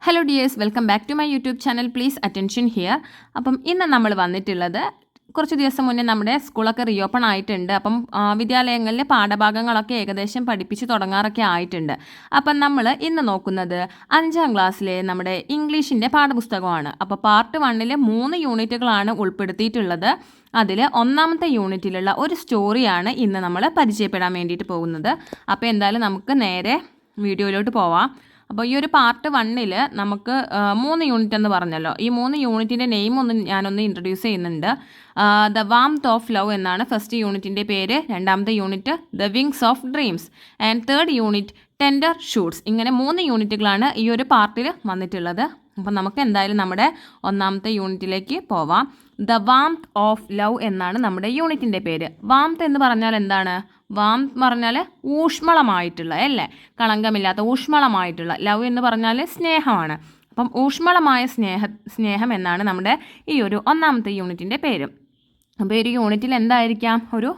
Hello dears, welcome back to my YouTube channel. Please attention here. അപ്പം ഇന്ന് നമ്മൾ വന്നിട്ടുള്ളത് കുറച്ച് ദിവസം മുന്നേ നമ്മുടെ സ്കൂളൊക്കെ റീഓപ്പൺ ആയിട്ടുണ്ട്. അപ്പം വിദ്യാലയങ്ങളിലെ പാഠഭാഗങ്ങളൊക്കെ ഏകദേശം പഠിപ്പിച്ച് തുടങ്ങാറൊക്കെ ആയിട്ടുണ്ട്. അപ്പം നമ്മൾ ഇന്ന് നോക്കുന്നത് 5ാം ക്ലാസ്സിലെ നമ്മുടെ ഇംഗ്ലീഷിൻ്റെ പാഠപുസ്തകമാണ്. അപ്പോൾ പാർട്ട് 1 3 യൂണിറ്റുകളാണ് ഉൾപ്പെടുത്തിയിട്ടുള്ളത്. അതിൽ 1ാമത്തെ യൂണിറ്റിലുള്ള ഒരു സ്റ്റോറിയാണ് ഇന്ന് നമ്മൾ പരിചയപ്പെടാൻ വേണ്ടിയിട്ട് പോകുന്നത്. അപ്പോൾ എന്തായാലും നമുക്ക് നേരെ വീഡിയോയിലോട്ട് പോവാം. അപ്പോൾ ഈ ഒരു പാർട്ട് 1 നമുക്ക് 3 യൂണിറ്റ് എന്ന് പറഞ്ഞല്ലോ. ഈ 3 യൂണിറ്റിൻ്റെ നെയിം ഞാനൊന്ന് ഇൻട്രൊഡ്യൂസ് ചെയ്യുന്നുണ്ട്. ദ വാംത്ത് ഓഫ് ലവ് എന്നാണ് ഫസ്റ്റ് യൂണിറ്റിൻ്റെ പേര്. 2ാമത്തെ unit the wings of dreams and 3rd unit tender shoots. ഇങ്ങനെ 3 യൂണിറ്റുകളാണ് ഈ ഒരു പാർട്ടിൽ വന്നിട്ടുള്ളത്. അപ്പം നമുക്ക് എന്തായാലും നമ്മുടെ 1ാമത്തെ യൂണിറ്റിലേക്ക് പോവാം. ദ വാംത്ത് ഓഫ് ലവ് എന്നാണ് നമ്മുടെ യൂണിറ്റിൻ്റെ പേര്. വാംത്ത് എന്ന് പറഞ്ഞാൽ എന്താണ്? വാംത്ത് പറഞ്ഞാൽ ഊഷ്മളമായിട്ടുള്ള, അല്ലേ? കളങ്കമില്ലാത്ത ഊഷ്മളമായിട്ടുള്ള. ലവ് എന്ന് പറഞ്ഞാൽ സ്നേഹമാണ്. അപ്പം ഊഷ്മളമായ സ്നേഹം എന്നാണ് നമ്മുടെ ഈ ഒരു 1ാമത്തെ യൂണിറ്റിൻ്റെ പേര്. അപ്പോൾ ഈ ഒരു യൂണിറ്റിൽ എന്തായിരിക്കാം? ഒരു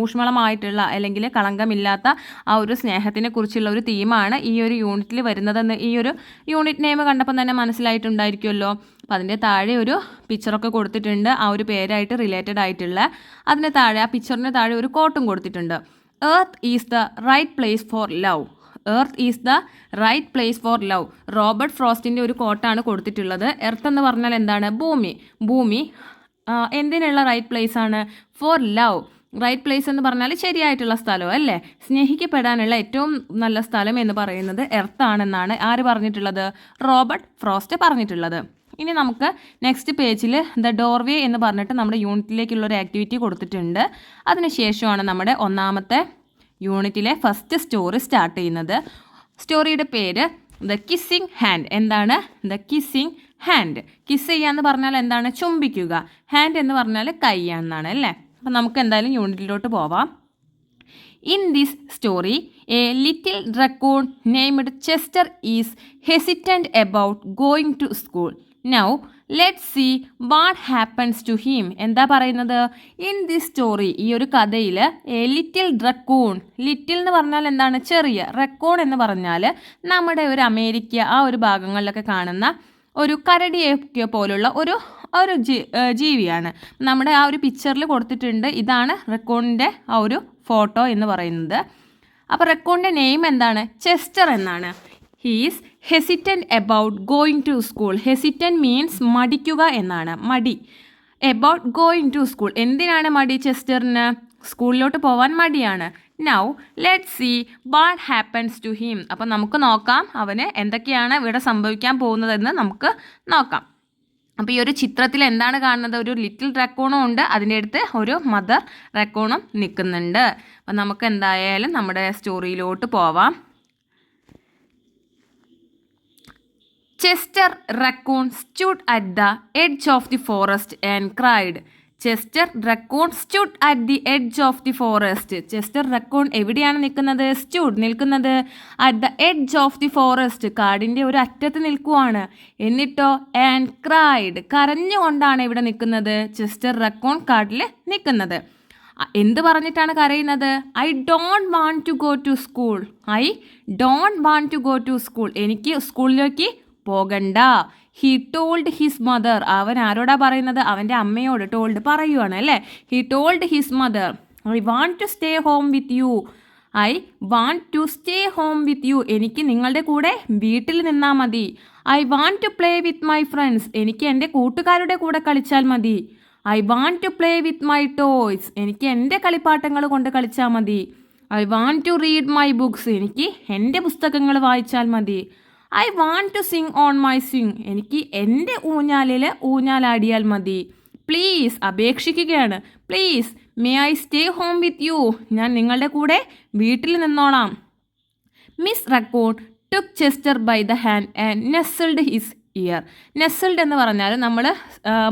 ഊഷ്മളമായിട്ടുള്ള അല്ലെങ്കിൽ കളങ്കമില്ലാത്ത ആ ഒരു സ്നേഹത്തിനെ കുറിച്ചുള്ള ഒരു തീമാണ് ഈ ഒരു യൂണിറ്റിൽ വരുന്നതെന്ന് ഈ ഒരു യൂണിറ്റ് നെയിം കണ്ടപ്പോൾ തന്നെ മനസ്സിലായിട്ടുണ്ടായിരിക്കുമല്ലോ. അപ്പോൾ അതിൻ്റെ താഴെ ഒരു പിക്ചറൊക്കെ കൊടുത്തിട്ടുണ്ട്, ആ ഒരു പേരായിട്ട് റിലേറ്റഡ് ആയിട്ടുള്ള. അതിന് താഴെ, ആ പിക്ചറിന് താഴെ ഒരു കോട്ടും കൊടുത്തിട്ടുണ്ട്. Earth is the right place for love. Earth is the right place for love. Robert ഫ്രോസ്റ്റിൻ്റെ ഒരു കോട്ടാണ് കൊടുത്തിട്ടുള്ളത്. എർത്ത് എന്ന് പറഞ്ഞാൽ എന്താണ്? ഭൂമി. ഭൂമി എന്തിനുള്ള റൈറ്റ് പ്ലേസ് ആണ്? For love. റൈറ്റ് പ്ലേസ് എന്ന് പറഞ്ഞാൽ ശരിയായിട്ടുള്ള സ്ഥലം, അല്ലേ? സ്നേഹിക്കപ്പെടാനുള്ള ഏറ്റവും നല്ല സ്ഥലം എന്ന് പറയുന്നത് എർത്ത് ആണെന്നാണ് ആര് പറഞ്ഞിട്ടുള്ളത്? റോബർട്ട് ഫ്രോസ്റ്റ് പറഞ്ഞിട്ടുള്ളത്. ഇനി നമുക്ക് നെക്സ്റ്റ് പേജിൽ ദ ഡോർവേ എന്ന് പറഞ്ഞിട്ട് നമ്മുടെ യൂണിറ്റിലേക്കുള്ളൊരു ആക്ടിവിറ്റി കൊടുത്തിട്ടുണ്ട്. അതിനുശേഷമാണ് നമ്മുടെ 1ാമത്തെ യൂണിറ്റിലെ ഫസ്റ്റ് സ്റ്റോറി സ്റ്റാർട്ട് ചെയ്യുന്നത്. സ്റ്റോറിയുടെ പേര് ദ കിസ്സിങ് ഹാൻഡ്. എന്താണ്? The kissing hand. കിസ് ചെയ്യാന്ന് പറഞ്ഞാൽ എന്താണ്? ചുംബിക്കുക. ഹാൻഡ് എന്ന് പറഞ്ഞാൽ കൈയാണെന്നാണ്, അല്ലേ? അപ്പം നമുക്ക് എന്തായാലും യൂണിറ്റിലോട്ട് പോവാം. In this story, a little raccoon named Chester is hesitant about going to school. Now, let's see what happens to him. എന്താ പറയുന്നത്? ഇൻ ദിസ് സ്റ്റോറി, ഈ ഒരു കഥയിൽ, എ ലിറ്റിൽ റക്കൂൺ. ലിറ്റിൽ എന്ന് പറഞ്ഞാൽ എന്താണ്? ചെറിയ. റക്കൂൺ എന്ന് പറഞ്ഞാൽ നമ്മുടെ ഒരു അമേരിക്ക ആ ഒരു ഭാഗങ്ങളിലൊക്കെ കാണുന്ന ഒരു കരടിയൊക്കെ പോലുള്ള ഒരു ജീവിയാണ്. നമ്മുടെ ആ ഒരു പിക്ചറിൽ കൊടുത്തിട്ടുണ്ട്. ഇതാണ് റക്കൂണിൻ്റെ ആ ഒരു ഫോട്ടോ എന്ന് പറയുന്നത്. അപ്പോൾ റക്കൂണിൻ്റെ നെയിം എന്താണ്? ചെസ്റ്റർ എന്നാണ്. He is hesitant about going to school. Hesitant means മടിക്കുക എന്നാണ്. മടി. About going to school. എന്തിനാണ് മടി ചെസ്റ്ററിന്? സ്കൂളിലോട്ട് പോകാൻ മടിയാണ്. Now let's see what happens to him. അപ്പം നമുക്ക് നോക്കാം അവന് എന്തൊക്കെയാണ് ഇവിടെ സംഭവിക്കാൻ പോകുന്നതെന്ന് നമുക്ക് നോക്കാം. അപ്പോൾ ഈ ഒരു ചിത്രത്തിൽ എന്താണ് കാണുന്നത്? ഒരു ലിറ്റിൽ റക്കൂണും ഉണ്ട്, അതിൻ്റെ അടുത്ത് ഒരു മദർ റക്കൂണും നിൽക്കുന്നുണ്ട്. അപ്പം നമുക്ക് എന്തായാലും നമ്മുടെ സ്റ്റോറിയിലോട്ട് പോവാം. Chester raccoon stood at the edge of the forest and cried. Chester raccoon stood at the edge of the forest. Chester raccoon എവിടെയാണ് നിൽക്കുന്നത്? stood നിൽക്കുന്നത് at the edge of the forest. കാടിൻ്റെ ഒരു അറ്റത്ത് നിൽക്കുവാണ്. എന്നിട്ടോ and cried. കരഞ്ഞുകൊണ്ടാണ് ഇവിടെ നിൽക്കുന്നത്. Chester raccoon കാട്ടിൽ നിൽക്കുന്നത്. എന്ത് പറഞ്ഞിട്ടാണ് കരയുന്നത്? I don't want to go to school. I don't want to go to school. എനിക്ക് സ്കൂളിലേക്ക് പോകണ്ട. He told his mother. അവൻ ആരോടാ പറയുന്നത്? അവൻ്റെ അമ്മയോട്. ടോൾഡ് പറയുവാണ്, അല്ലേ? He told his mother I want to stay home with you. I want to stay home with you. എനിക്ക് നിങ്ങളുടെ കൂടെ വീട്ടിൽ നിന്നാൽ മതി. I want to play with my friends. എനിക്ക് എൻ്റെ കൂട്ടുകാരുടെ കൂടെ കളിച്ചാൽ മതി. I want to play with my toys. എനിക്ക് എൻ്റെ കളിപ്പാട്ടങ്ങൾ കൊണ്ട് കളിച്ചാൽ മതി. I want to read my books. എനിക്ക് എൻ്റെ പുസ്തകങ്ങൾ വായിച്ചാൽ മതി. I want to sing on my swing. എനിക്ക് എൻ്റെ ഊഞ്ഞാലിൽ ഊഞ്ഞാലാടിയാൽ മതി. പ്ലീസ്, അപേക്ഷിക്കുകയാണ്. Please may I stay home with you. ഞാൻ നിങ്ങളുടെ കൂടെ വീട്ടിൽ നിന്നോളാം. Miss Raccoon took Chester by the hand and nestled his ear. Nestled എന്ന് പറഞ്ഞാൽ നമ്മൾ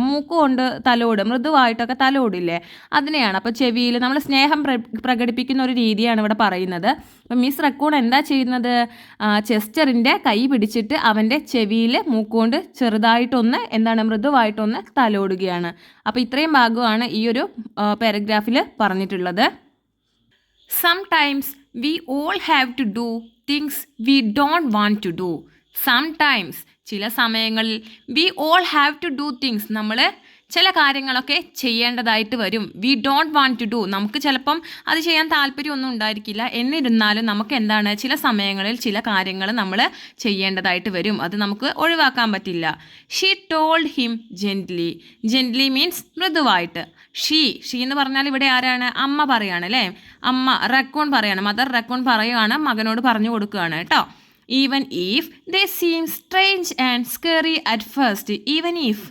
മൂക്ക് കൊണ്ട് തലോട്, മൃദുവായിട്ടൊക്കെ തലോടില്ലേ, അതിനെയാണ്. അപ്പോൾ ചെവിയിൽ നമ്മൾ സ്നേഹം പ്രകടിപ്പിക്കുന്ന ഒരു രീതിയാണ് ഇവിടെ പറയുന്നത്. അപ്പം മിസ് റക്കൂൺ എന്താ ചെയ്യുന്നത്? ചെസ്റ്ററിൻ്റെ കൈ പിടിച്ചിട്ട് അവൻ്റെ ചെവിയിൽ മൂക്കുകൊണ്ട് ചെറുതായിട്ടൊന്ന് മൃദുവായിട്ടൊന്ന് തലോടുകയാണ്. അപ്പോൾ ഇത്രയും ഭാഗമാണ് ഈ ഒരു പാരഗ്രാഫിൽ പറഞ്ഞിട്ടുള്ളത്. Sometimes we all have to do things we don't want to do. Sometimes ചില സമയങ്ങളിൽ we all have to do things, നമ്മൾ ചില കാര്യങ്ങളൊക്കെ ചെയ്യേണ്ടതായിട്ട് വരും. We don't want to do, നമുക്ക് ചിലപ്പം അത് ചെയ്യാൻ താല്പര്യമൊന്നും ഉണ്ടായിരിക്കില്ല. എന്നിരുന്നാലും നമുക്ക് എന്താണ് ചില സമയങ്ങളിൽ ചില കാര്യങ്ങൾ നമ്മൾ ചെയ്യേണ്ടതായിട്ട് വരും. അത് നമുക്ക് ഒഴിവാക്കാൻ പറ്റില്ല. She told him gently. Gently means മൃദുവായിട്ട്. ഷീ എന്ന് പറഞ്ഞാൽ ഇവിടെ ആരാണ്? അമ്മ പറയാണ് അല്ലേ. അമ്മ റക്കൂൺ പറയാണ്, മദർ റക്കൂൺ പറയുകയാണ്, മകനോട് പറഞ്ഞു കൊടുക്കുകയാണ് കേട്ടോ. Even if they seam strange and scary at first. Even if,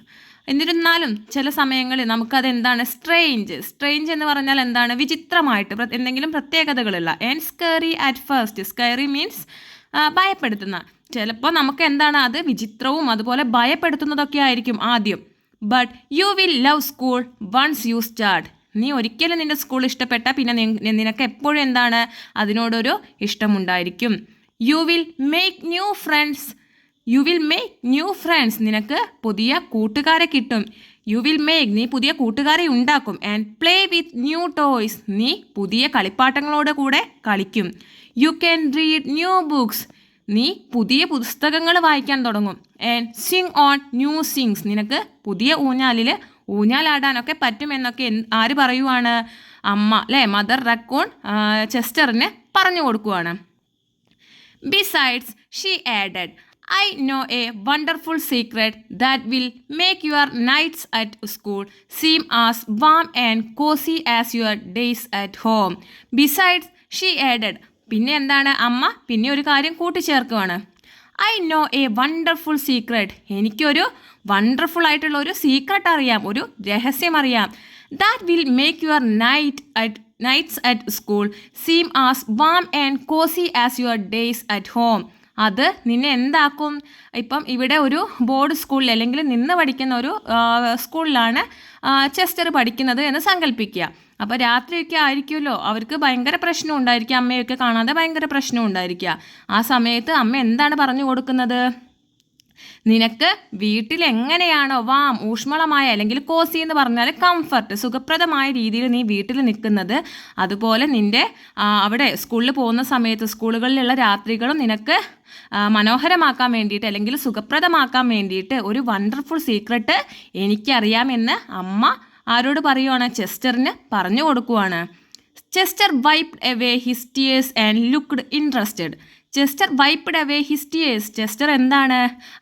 എന്നിരുന്നാലും ചില സമയങ്ങളിൽ നമുക്കത് എന്താണ്? സ്ട്രേഞ്ച് എന്ന് പറഞ്ഞാൽ എന്താണ്? വിചിത്രമായിട്ട്, എന്തെങ്കിലും പ്രത്യേകതകളുള്ള. And scary at first. Scary means ഭയപ്പെടുത്തുന്ന. ചിലപ്പോൾ നമുക്ക് എന്താണ് അത് വിചിത്രവും അതുപോലെ ഭയപ്പെടുത്തുന്നതൊക്കെ ആയിരിക്കും ആദ്യം. But you will love school once you start. നീ ഒരിക്കലും നിൻ്റെ സ്കൂൾ ഇഷ്ടപ്പെട്ട പിന്നെ നിനക്ക് എപ്പോഴും എന്താണ് അതിനോടൊരു ഇഷ്ടമുണ്ടായിരിക്കും. You will make new friends. നിനക്ക് പുതിയ കൂട്ടുകാരെ കിട്ടും. നീ പുതിയ കൂട്ടുകാരെ ഉണ്ടാക്കും. And play with new toys. നീ പുതിയ കളിപ്പാട്ടങ്ങളോട് കൂടെ കളിക്കും. You can read new books. നീ പുതിയ പുസ്തകങ്ങൾ വായിക്കാൻ തുടങ്ങും. And sing on new swings. നിനക്ക് പുതിയ ഊഞ്ഞാലാടാനൊക്കെ പറ്റുമെന്നൊക്കെ ആര് പറയുവാണ്? അമ്മ അല്ലേ, മദർ റക്കൂൺ ചെസ്റ്ററിന് പറഞ്ഞു കൊടുക്കുവാണ്. Besides she added, I know a wonderful secret that will make your nights at school seem as warm and cozy as your days at home. Besides, she added, പിന്നെ എന്താണ് അമ്മ പിന്നെ ഒരു കാര്യം കൂട്ടിച്ചേർക്കുകയാണ്. I know a wonderful secret. എനിക്കൊരു wonderful ആയിട്ടുള്ള ഒരു secret അറിയാം, ഒരു രഹസ്യം അറിയാം. That will make your nights at school seem as warm and cozy as your days at home. അത് നിന്നെ എന്താക്കും? ഇപ്പം ഇവിടെ ഒരു ബോർഡ് സ്കൂളിൽ അല്ലെങ്കിൽ നിന്ന് പഠിക്കുന്ന ഒരു സ്കൂളിലാണ് ചെസ്റ്റർ പഠിക്കുന്നത് എന്ന് സങ്കല്പിക്കുക. അപ്പോൾ രാത്രിയൊക്കെ ആയിരിക്കുമല്ലോ, അവർക്ക് ഭയങ്കര പ്രശ്നം ഉണ്ടായിരിക്കുക, അമ്മയൊക്കെ കാണാതെ ഭയങ്കര പ്രശ്നം ഉണ്ടായിരിക്കുക. ആ സമയത്ത് അമ്മ എന്താണ് പറഞ്ഞു കൊടുക്കുന്നത്? നിനക്ക് വീട്ടിൽ എങ്ങനെയാണോ ഊഷ്മളമായ അല്ലെങ്കിൽ കോസി എന്ന് പറഞ്ഞാൽ കംഫർട്ട്, സുഖപ്രദമായ രീതിയിൽ നീ വീട്ടിൽ നിൽക്കുന്നത്, അതുപോലെ നിൻ്റെ അവിടെ സ്കൂളിൽ പോകുന്ന സമയത്ത് സ്കൂളുകളിലുള്ള രാത്രികളും നിനക്ക് മനോഹരമാക്കാൻ വേണ്ടിയിട്ട് അല്ലെങ്കിൽ സുഖപ്രദമാക്കാൻ വേണ്ടിയിട്ട് ഒരു വണ്ടർഫുൾ സീക്രട്ട് എനിക്കറിയാമെന്ന് അമ്മ ആരോട് പറയുവാണ്? ചെസ്റ്ററിന് പറഞ്ഞു കൊടുക്കുവാണ്. Chester wiped away his tears and looked interested. Chester എന്താണ്?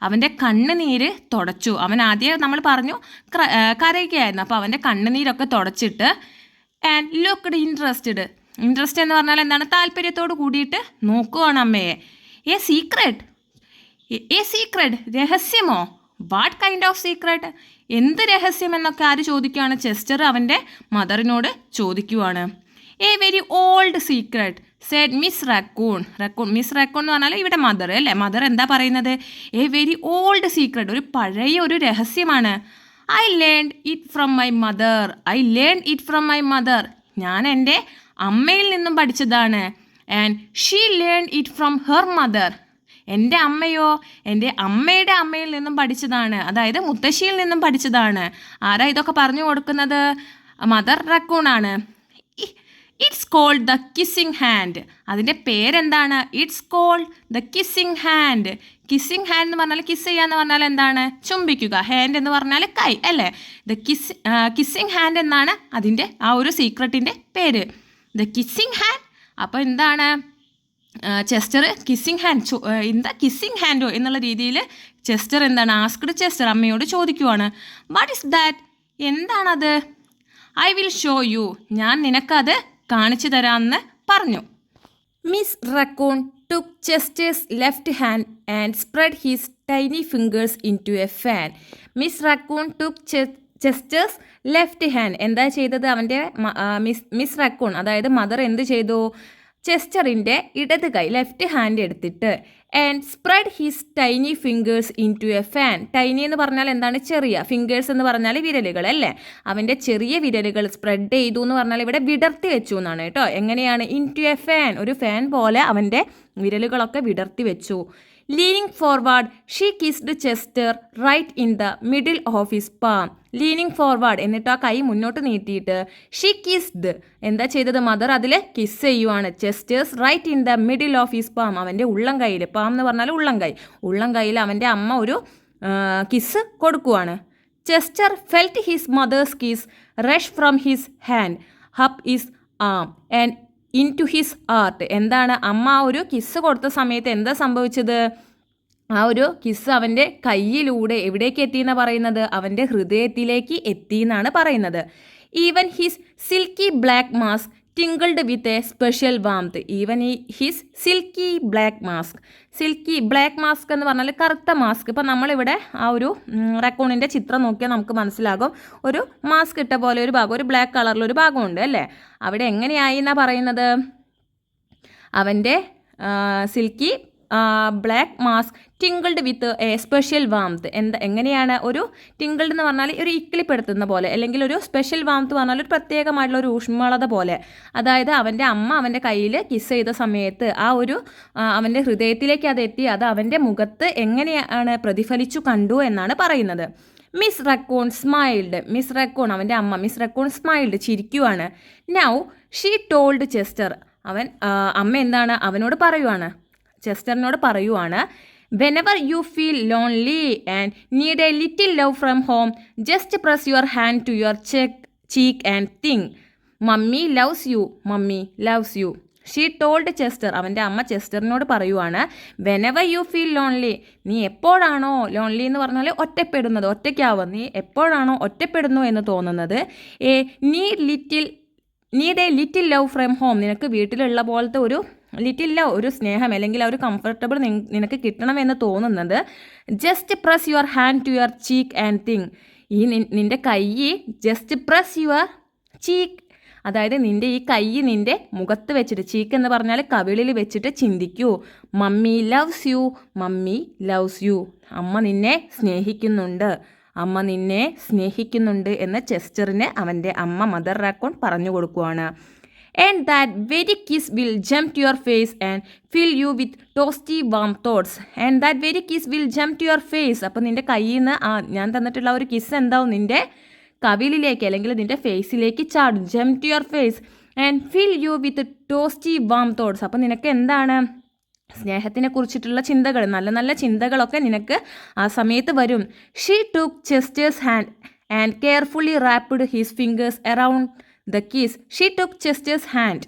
അവൻ്റെ കണ്ണുനീര് തുടച്ചു. അവൻ ആദ്യം നമ്മൾ പറഞ്ഞു കരയുകയായിരുന്നു. അപ്പോൾ അവൻ്റെ കണ്ണുനീരൊക്കെ തുടച്ചിട്ട് ആൻഡ് ലുക്ക്ഡ് ഇൻട്രസ്റ്റ് എന്ന് പറഞ്ഞാൽ എന്താണ്? താല്പര്യത്തോട് കൂടിയിട്ട് നോക്കുവാണ് അമ്മയെ. എ സീക്രട്ട് രഹസ്യമോ? What kind of secret? എന്ത് രഹസ്യം എന്നൊക്കെ ആര് ചോദിക്കുകയാണ്? ചെസ്റ്റർ അവൻ്റെ മദറിനോട് ചോദിക്കുവാണ്. A very old secret said Miss Raccoon. Miss Raccoon എന്ന് പറഞ്ഞാൽ ഇവിടെ മദർ അല്ലേ. മദർ എന്താ പറയുന്നത്? എ വെരി ഓൾഡ് സീക്രട്ട്, ഒരു പഴയ ഒരു രഹസ്യമാണ്. I learned it from my mother. ഞാൻ എൻ്റെ അമ്മയിൽ നിന്നും പഠിച്ചതാണ്. And she learned it from her mother. എൻ്റെ അമ്മയോ എൻ്റെ അമ്മയുടെ അമ്മയിൽ നിന്നും പഠിച്ചതാണ്, അതായത് മുത്തശ്ശിയിൽ നിന്നും പഠിച്ചതാണ്. ആരാ ഇതൊക്കെ പറഞ്ഞു കൊടുക്കുന്നത്? മദർ റക്കൂണാണ്. It's called the kissing hand. അതിൻ്റെ പേരെന്താണ്? It's called the kissing hand. Kissing hand എന്ന് പറഞ്ഞാൽ കിസ് ചെയ്യുക എന്ന് പറഞ്ഞാൽ എന്താണ്? ചുംബിക്കുക. ഹാൻഡ് എന്ന് പറഞ്ഞാൽ കൈ അല്ലേ. കിസ്സിങ് ഹാൻഡ് എന്നാണ് അതിൻ്റെ ആ ഒരു സീക്രട്ടിൻ്റെ പേര്. The kissing hand. അപ്പോൾ എന്താണ്? ചെസ്റ്റർ കിസ്സിങ് ഹാൻഡോ എന്നുള്ള രീതിയിൽ ചെസ്റ്റർ എന്താണ് ചെസ്റ്റർ അമ്മയോട് ചോദിക്കുവാണ്. What is that? എന്താണത്? I will show you. ഞാൻ നിനക്കത് കാണിച്ചു തരാമെന്ന് പറഞ്ഞു. Miss Raccoon took Chester's left hand and spread his tiny fingers into a fan. Miss Raccoon took Chester's left hand. എന്താ ചെയ്തത്? അവൻ്റെ മിസ് റക്കൂൺ അതായത് മദർ എന്ത് ചെയ്തു? ചെസ്റ്ററിൻ്റെ ഇടത് കൈ ലെഫ്റ്റ് ഹാൻഡ് എടുത്തിട്ട് and spread his tiny fingers into a fan. Tiny എന്ന് പറഞ്ഞാൽ എന്താണ്? ചെറിയ. ഫിംഗേഴ്സ് എന്ന് പറഞ്ഞാൽ വിരലുകൾ അല്ലേ. അവൻ്റെ ചെറിയ വിരലുകൾ സ്പ്രെഡ് ചെയ്തു എന്ന് പറഞ്ഞാൽ ഇവിടെ വിടർത്തി വെച്ചു എന്നാണ് കേട്ടോ. എങ്ങനെയാണ്? ഇൻ ടു എ ഫാൻ, ഒരു ഫാൻ പോലെ അവൻ്റെ വിരലുകളൊക്കെ വിടർത്തി വെച്ചു. Leaning forward she kissed Chester right in the middle of his palm. Leaning forward എന്നിട്ട് ആ കൈ മുന്നോട്ട് നീട്ടിയിട്ട് ഷീ കിസ്ഡ് എന്താ ചെയ്തത്? മദർ അതിൽ കിസ് ചെയ്യുവാണ്. Chester's right in the middle of his palm, അവൻ്റെ ഉള്ളം കൈയിൽ. പാം എന്ന് പറഞ്ഞാൽ ഉള്ളം കൈയിൽ അവൻ്റെ അമ്മ ഒരു കിസ് കൊടുക്കുവാണ്. Chester felt his mother's kiss rush from his hand up his arm and into his heart. എന്താണ് അമ്മ ആ ഒരു കിസ് കൊടുത്ത സമയത്ത് എന്താ സംഭവിച്ചത്? ആ ഒരു കിസ് അവൻ്റെ കയ്യിലൂടെ എവിടേക്ക് എത്തിയെന്നാണ് പറയുന്നത്? അവൻ്റെ ഹൃദയത്തിലേക്ക് എത്തി എന്നാണ് പറയുന്നത്. Even his silky black mask tingled with a special warmth. Even his silky black mask എന്ന് പറഞ്ഞാൽ കറുത്ത മാസ്ക്. ഇപ്പം നമ്മളിവിടെ ആ ഒരു റക്കൂണിൻ്റെ ചിത്രം നോക്കിയാൽ നമുക്ക് മനസ്സിലാകും. ഒരു മാസ്ക് ഇട്ട പോലെ ഒരു ഭാഗം, ഒരു ബ്ലാക്ക് കളറിലൊരു ഭാഗമുണ്ട് അല്ലേ? അവിടെ എങ്ങനെയായി എന്നാണ് പറയുന്നത്? അവൻ്റെ silky black mask tingled with a special warmth. എങ്ങനെയാണ്? ഒരു ടിങ്കിൾഡ് എന്ന് പറഞ്ഞാൽ ഒരു ഇക്കിളിപ്പെടുത്തുന്ന പോലെ, അല്ലെങ്കിൽ ഒരു സ്പെഷ്യൽ വാംത്ത് പറഞ്ഞാൽ ഒരു പ്രത്യേകമായിട്ടുള്ള ഒരു ഊഷ്മളത പോലെ. അതായത് അവൻ്റെ അമ്മ അവൻ്റെ കയ്യിൽ കിസ് ചെയ്ത സമയത്ത് ആ ഒരു അവൻ്റെ ഹൃദയത്തിലേക്ക് അത് എത്തി. അത് അവൻ്റെ മുഖത്ത് എങ്ങനെയാണ് പ്രതിഫലിച്ചു കണ്ടു എന്നാണ് പറയുന്നത്. Miss Raccoon smiled. അവൻ്റെ അമ്മ മിസ് റക്കൂൺ സ്മൈൽഡ്, ചിരിക്കുവാണ്. Now she told Chester. അമ്മ എന്താണ് അവനോട് പറയുവാണ്, ചെസ്റ്ററിനോട് പറയുവാണ്, whenever you feel lonely and need a little love from home, just press your hand to your cheek and think, mummy loves you. She told Chester. അവൻ്റെ അമ്മ ചെസ്റ്ററിനോട് പറയുവാണ്, whenever you feel lonely, നീ എപ്പോഴാണോ ലോൺലി എന്ന് പറഞ്ഞാൽ ഒറ്റപ്പെടുന്നത്, ഒറ്റയ്ക്കാവുക, നീ എപ്പോഴാണോ ഒറ്റപ്പെടുന്നു എന്ന് തോന്നുന്നത്, need A little love from home, നിനക്ക് വീട്ടിലുള്ള പോലത്തെ ഒരു ലിറ്റിൽ ലവ്, ഒരു സ്നേഹം അല്ലെങ്കിൽ ഒരു കംഫർട്ടബിൾ നിനക്ക് കിട്ടണമെന്ന് തോന്നുന്നത്, just press your hand to your cheek and think. ഈ നിൻ്റെ കൈ ജസ്റ്റ് പ്രസ് യുവർ ചീക്ക്, അതായത് നിൻ്റെ ഈ കൈ നിൻ്റെ മുഖത്ത് വെച്ചിട്ട്, ചീക്ക് എന്ന് പറഞ്ഞാൽ കവിളിൽ വെച്ചിട്ട് ചിന്തിക്കൂ, മമ്മി ലവ്സ് യു, അമ്മ നിന്നെ സ്നേഹിക്കുന്നുണ്ട് എന്ന് ചെസ്റ്ററിന് അവൻ്റെ അമ്മ മദർ റാക്കൂൺ പറഞ്ഞു കൊടുക്കുവാണ്. And that very kiss will jump to your face and fill you with toasty warm thoughts. അപ്പോൾ നിൻ്റെ കയ്യിൽ നിന്ന് ഞാൻ തന്നിട്ടുള്ള ഒരു കിസ് എന്താവും? നിൻ്റെ കവിളിലേക്ക് അല്ലെങ്കിൽ നിൻ്റെ ഫേസിലേക്ക് ചാടും. Jump to your face and fill you with toasty warm thoughts. അപ്പോൾ നിനക്ക് എന്താണ്? സ്നേഹത്തിനെ കുറിച്ചിട്ടുള്ള ചിന്തകൾ, നല്ല നല്ല ചിന്തകളൊക്കെ നിനക്ക് ആ സമയത്ത് വരും. She took Chester's hand and carefully wrapped his fingers around the keys. She took Chester's hand.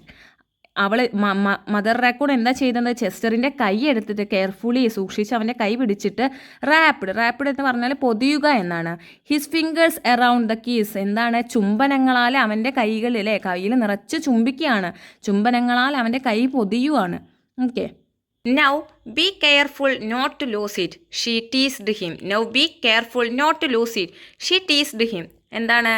Mother raccoon എന്താ ചെയ്തത്? ചെസ്റ്ററിൻ്റെ കൈ എടുത്തിട്ട് കെയർഫുള്ളി സൂക്ഷിച്ച് അവൻ്റെ കൈ പിടിച്ചിട്ട് റാപ്പിഡ് എന്ന് പറഞ്ഞാൽ പൊതിയുക എന്നാണ്. His fingers around the keys, എന്താണ്? ചുംബനങ്ങളാൽ അവൻ്റെ കയ്യിൽ നിറച്ച് ചുംബിക്കുകയാണ്. ചുംബനങ്ങളാൽ അവൻ്റെ കൈ പൊതിയുവാണ്. Okay. Now be careful not to lose it, she teased him. എന്താണ്?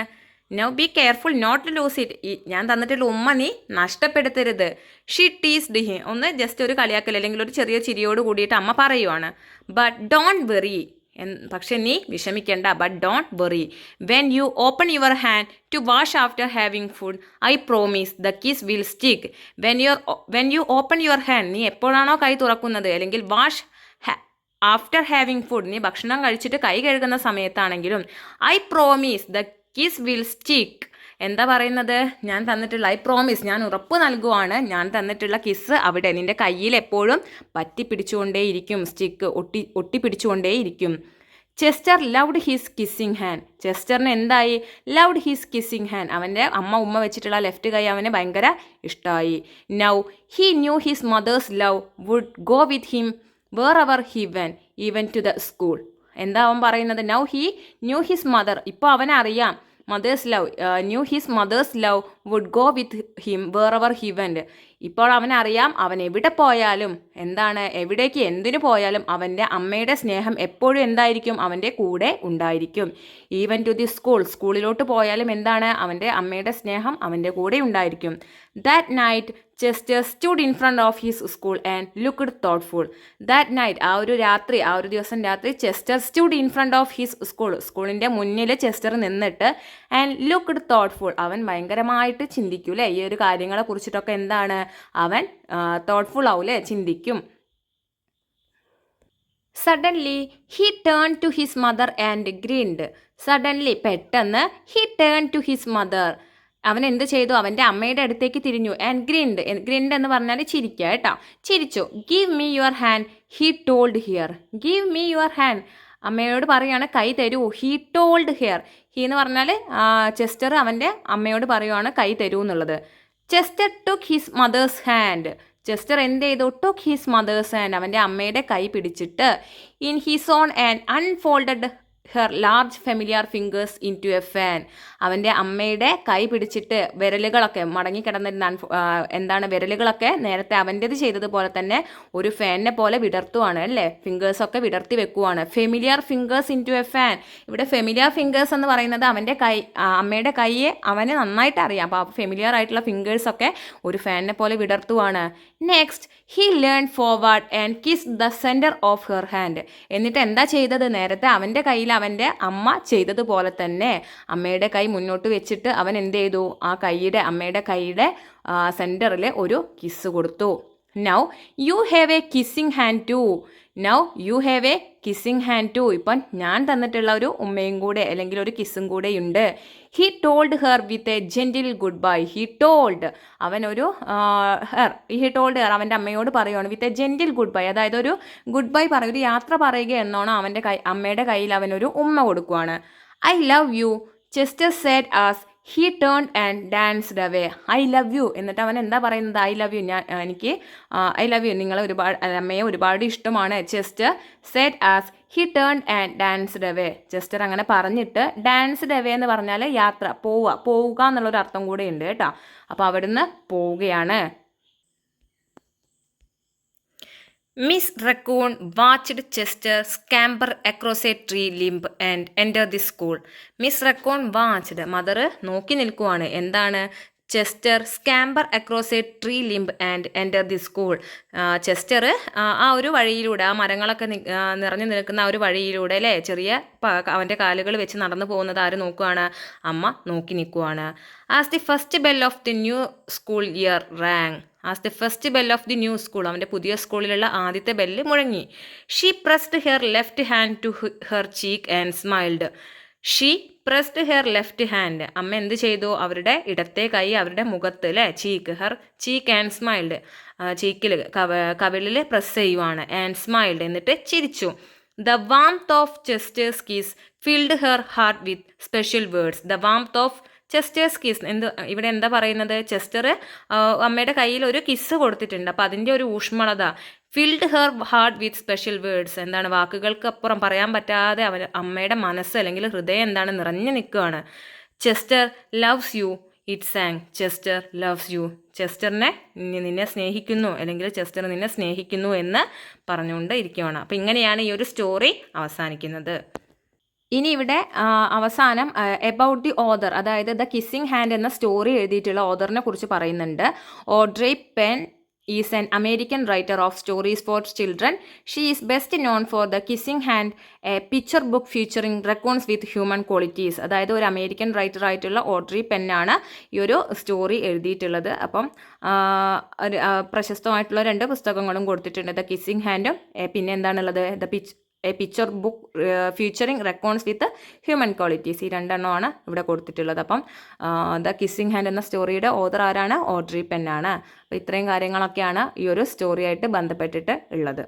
Now be careful not to lose it. ഞാൻ തന്നിട്ടുള്ള ഉമ്മ നീ നഷ്ടപ്പെടുത്തരുത്. She teased him. ഒന്ന് ജസ്റ്റ് ഒരു കളിയാക്കൽ അല്ലെങ്കിൽ ഒരു ചെറിയ ചിരിയോട് കൂടിയിട്ട് അമ്മ പറയുവാണ്. ബട്ട് ഡോണ്ട് വെറി, പക്ഷെ നീ വിഷമിക്കേണ്ട. But don't worry, when you open your hand to wash after having food, I promise the kiss will stick. When you open your hand, നീ എപ്പോഴാണോ കൈ തുറക്കുന്നത്, അല്ലെങ്കിൽ വാഷ് ആഫ്റ്റർ ഹാവിങ് ഫുഡ്, നീ ഭക്ഷണം കഴിച്ചിട്ട് കൈ കഴുകുന്ന സമയത്താണെങ്കിലും, I promise the kiss will stick. എന്താ പറയുന്നത്? ഞാൻ തന്നിട്ടുള്ള ഐ പ്രോമിസ്, ഞാൻ ഉറപ്പ് നൽകുവാണ്, ഞാൻ തന്നിട്ടുള്ള കിസ് അവിടെ നിൻ്റെ കയ്യിൽ എപ്പോഴും പറ്റിപ്പിടിച്ചുകൊണ്ടേയിരിക്കും, സ്റ്റിക്ക് ഒട്ടിപ്പിടിച്ചുകൊണ്ടേയിരിക്കും. Chester loved his kissing hand. ചെസ്റ്ററിന് എന്തായി? Loved his kissing hand. അവൻ്റെ ഉമ്മ വെച്ചിട്ടുള്ള ലെഫ്റ്റ് കൈ അവന് ഭയങ്കര ഇഷ്ടമായി. Now he knew his mother's love would go with him wherever he went, even to the school. എന്താ അവൻ പറയുന്നത്? Now he knew his mother, ഇപ്പോൾ അവനറിയാം mother's love, knew his mother's love would go with him wherever he went. ഇപ്പോൾ അവനറിയാം അവൻ എവിടെ പോയാലും, എന്താണ്, എവിടേക്ക് എന്തിനു പോയാലും അവൻ്റെ അമ്മയുടെ സ്നേഹം എപ്പോഴും എന്തായിരിക്കും? അവൻ്റെ കൂടെ ഉണ്ടായിരിക്കും. ഈവൻ ടു ദി സ്കൂളിലോട്ട് പോയാലും എന്താണ്? അവൻ്റെ അമ്മയുടെ സ്നേഹം അവൻ്റെ കൂടെ ഉണ്ടായിരിക്കും. That night Chester stood in front of his school and looked thoughtful. That night, ആ ഒരു ദിവസം രാത്രി Chester stood in front of his സ്കൂളിൻ്റെ മുന്നിൽ ചെസ്റ്റർ നിന്നിട്ട് ആൻഡ് ലുക്ക്ഡ് തോട്ട്ഫുൾ, അവൻ ഭയങ്കരമായിട്ട് ചിന്തിക്കും അല്ലേ? ഈ ഒരു കാര്യങ്ങളെ കുറിച്ചിട്ടൊക്കെ എന്താണ്? അവൻ തോട്ട്ഫുൾ ആവൂലേ, ചിന്തിക്കും. Suddenly he turn to his mother and grinned. Suddenly പെട്ടെന്ന് he turn to his mother, അവൻ എന്ത് ചെയ്തു, അവൻ്റെ അമ്മയുടെ അടുത്തേക്ക് തിരിഞ്ഞു. ആൻഡ് ഗ്രിൻഡ്, ഗ്രിൻഡ് എന്ന് പറഞ്ഞാൽ ചിരിക്കുക കേട്ടോ, ചിരിച്ചു. Give me your hand he told here. Give me your hand, അമ്മയോട് പറയുകയാണ് കൈ തരൂ. ഹി ടോൾഡ് ഹിയർ, ഹി എന്ന് പറഞ്ഞാൽ ചെസ്റ്റർ അവൻ്റെ അമ്മയോട് പറയുവാണ് കൈ തരൂ എന്നുള്ളത്. Chester took his mothers hand. Chester എന്ത് ചെയ്തു, ടുക്ക് ഹിസ് മദേഴ്സ് ഹാൻഡ്, അവൻ്റെ അമ്മയുടെ കൈ പിടിച്ചിട്ട് in his own and unfolded her large familiar fingers into a fan. അവൻ്റെ അമ്മയുടെ കൈ പിടിച്ചിട്ട് വിരലുകളൊക്കെ മടങ്ങിക്കിടന്നിരുന്ന എന്താണ് വിരലുകളൊക്കെ നേരത്തെ അവൻ്റേത് ചെയ്തതുപോലെ തന്നെ ഒരു ഫാനിനെ പോലെ വിടർത്തുവാണ് അല്ലേ, ഫിംഗേഴ്സൊക്കെ വിടർത്തി വെക്കുവാണ്. Familiar fingers into a fan. ഇവിടെ ഫെമിലിയർ ഫിംഗേഴ്സ് എന്ന് പറയുന്നത് അവൻ്റെ കൈ, അമ്മയുടെ കൈയെ അവന് നന്നായിട്ട് അറിയാം. അപ്പോൾ ഫെമിലിയർ ആയിട്ടുള്ള ഫിംഗേഴ്സൊക്കെ ഒരു ഫാനിനെ പോലെ വിടർത്തുവാണ്. Next he lean forward and kiss the centre of her hand. എന്നിട്ട് എന്താ ചെയ്തത്, നേരത്തെ അവൻ്റെ കയ്യിൽ അവൻ്റെ അമ്മ ചെയ്തതുപോലെ തന്നെ അമ്മയുടെ കൈ മുന്നോട്ട് വെച്ചിട്ട് അവൻ എന്ത് ചെയ്തു, ആ അമ്മയുടെ കൈയുടെ സെൻറ്ററിൽ ഒരു കിസ് കൊടുത്തു. Now you have a kissing hand too. Now you have a kissing hand too. ഇപ്പം ഞാൻ തന്നിട്ടുള്ള ഒരു ഉമ്മയും കൂടെ അല്ലെങ്കിൽ ഒരു കിസ്സും കൂടെ ഉണ്ട്. He told her with a gentle good bye. He told, അവനൊരു ഹി ടോൾഡ് ഹെർ, അവൻ്റെ അമ്മയോട് പറയുവാണ് with a gentle good bye, അതായത് ഒരു ഗുഡ് ബൈ പറയുക, ഒരു യാത്ര പറയുക എന്നോണം അവൻ്റെ അമ്മയുടെ കയ്യിൽ അവനൊരു ഉമ്മ കൊടുക്കുവാണ്. I love you Chester Z as he turn and danced away. I love you, എന്നിട്ട് അവൻ എന്താ പറയുന്നത്, I love you, I love you, നിങ്ങളെ അമ്മയെ ഒരുപാട് ഇഷ്ടമാണ്. Chester Z as he turn and danced away. Chester അങ്ങനെ പറഞ്ഞിട്ട് ഡാൻസ്ഡ് അവേ എന്ന് പറഞ്ഞാൽ യാത്ര, പോവുക എന്നുള്ളൊരു അർത്ഥം കൂടെ ഉണ്ട് കേട്ടോ. അപ്പോൾ അവിടുന്ന് പോവുകയാണ്. Miss Raccoon watched Chester scamper across a tree limb and enter the school. Miss Raccoon watched, mother നോക്കി നിൽക്കുവാണ്. എന്താണ്, Chester scamper across A tree limb and enter the school. Chester ആ ഒരു വഴിയിലൂടെ, ആ മരങ്ങളൊക്കെ നിറഞ്ഞു നിൽക്കുന്ന ആ ഒരു വഴിയിലൂടെ അല്ലേ, ചെറിയ അവൻ്റെ കാലുകൾ വെച്ച് നടന്നു പോകുന്നത് ആര് നോക്കുവാണ്, അമ്മ നോക്കി നിൽക്കുവാണ്. As the first bell of the new school year rang. As the first bell of the new school, അവൻ്റെ പുതിയ സ്കൂളിലുള്ള ആദ്യത്തെ ബെല്ല് മുഴങ്ങി. She pressed her left hand to her cheek and smiled. She pressed her left hand, അമ്മ എന്ത് ചെയ്തു, അവരുടെ ഇടത്തെ കൈ അവരുടെ മുഖത്ത് അല്ലേ, ഹെർ ചീക്ക് ആൻഡ് സ്മൈൽഡ്, ചീക്കിൽ കവിളിൽ പ്രസ് ചെയ്യുവാണ്. ആൻഡ് സ്മൈൽഡ്, എന്നിട്ട് ചിരിച്ചു. The warmth of Chester's kiss filled her heart with special words. The warmth of Chester's kiss, ഇവിടെ എന്താ പറയുന്നത്, ചെസ്റ്റർ അമ്മയുടെ കയ്യിൽ ഒരു കിസ് കൊടുത്തിട്ടുണ്ട്. അപ്പോൾ അതിൻ്റെ ഒരു ഊഷ്മളത. Filled her heart with special words, എന്താണ്, വാക്കുകൾക്ക് അപ്പുറം പറയാൻ പറ്റാതെ അമ്മയുടെ മനസ്സ് അല്ലെങ്കിൽ ഹൃദയം എന്താണ്, നിറഞ്ഞു നിൽക്കുകയാണ്. Chester loves you it sang. Chester loves you, ചെസ്റ്ററിനെ നിന്നെ സ്നേഹിക്കുന്നു അല്ലെങ്കിൽ ചെസ്റ്റർ നിന്നെ സ്നേഹിക്കുന്നു എന്ന് പറഞ്ഞുകൊണ്ട് ഇരിക്കുകയാണ്. അപ്പോൾ ഇങ്ങനെയാണ് ഈ ഒരു സ്റ്റോറി അവസാനിക്കുന്നത്. ഇനി ഇവിടെ അവസാനം എബൌട്ട് ദി ഓദർ, അതായത് ദ കിസ്സിങ് ഹാൻഡ് എന്ന സ്റ്റോറി എഴുതിയിട്ടുള്ള ഓദറിനെ കുറിച്ച് പറയുന്നുണ്ട്. Audrey Penn is an American writer of stories for children. She is best known for the kissing hand, a picture book featuring raccoons with human qualities. അതായത് ഒരു American writer ആയിട്ടുള്ള Audrey പെന്നാണ് ഈ ഒരു സ്റ്റോറി എഴുതിയിട്ടുള്ളത്. അപ്പം ഒരു പ്രശസ്തമായിട്ടുള്ള 2 പുസ്തകങ്ങളും കൊടുത്തിട്ടുണ്ട്, ദ കിസ്സിങ് ഹാൻഡും പിന്നെ എന്താണുള്ളത്, a picture book featuring raccoons with human qualities. ഈ 2 എണ്ണമാണ് ഇവിടെ കൊടുത്തിട്ടുള്ളത്. അപ്പം ദ കിസ്സിങ് ഹാൻഡ് എന്ന സ്റ്റോറിയുടെ ഓതർ ആരാണ്, ഓഡ്രി പെന്നാണ്. അപ്പോൾ ഇത്രയും കാര്യങ്ങളൊക്കെയാണ് ഈ ഒരു സ്റ്റോറിയായിട്ട് ബന്ധപ്പെട്ടിട്ട് ഉള്ളത്.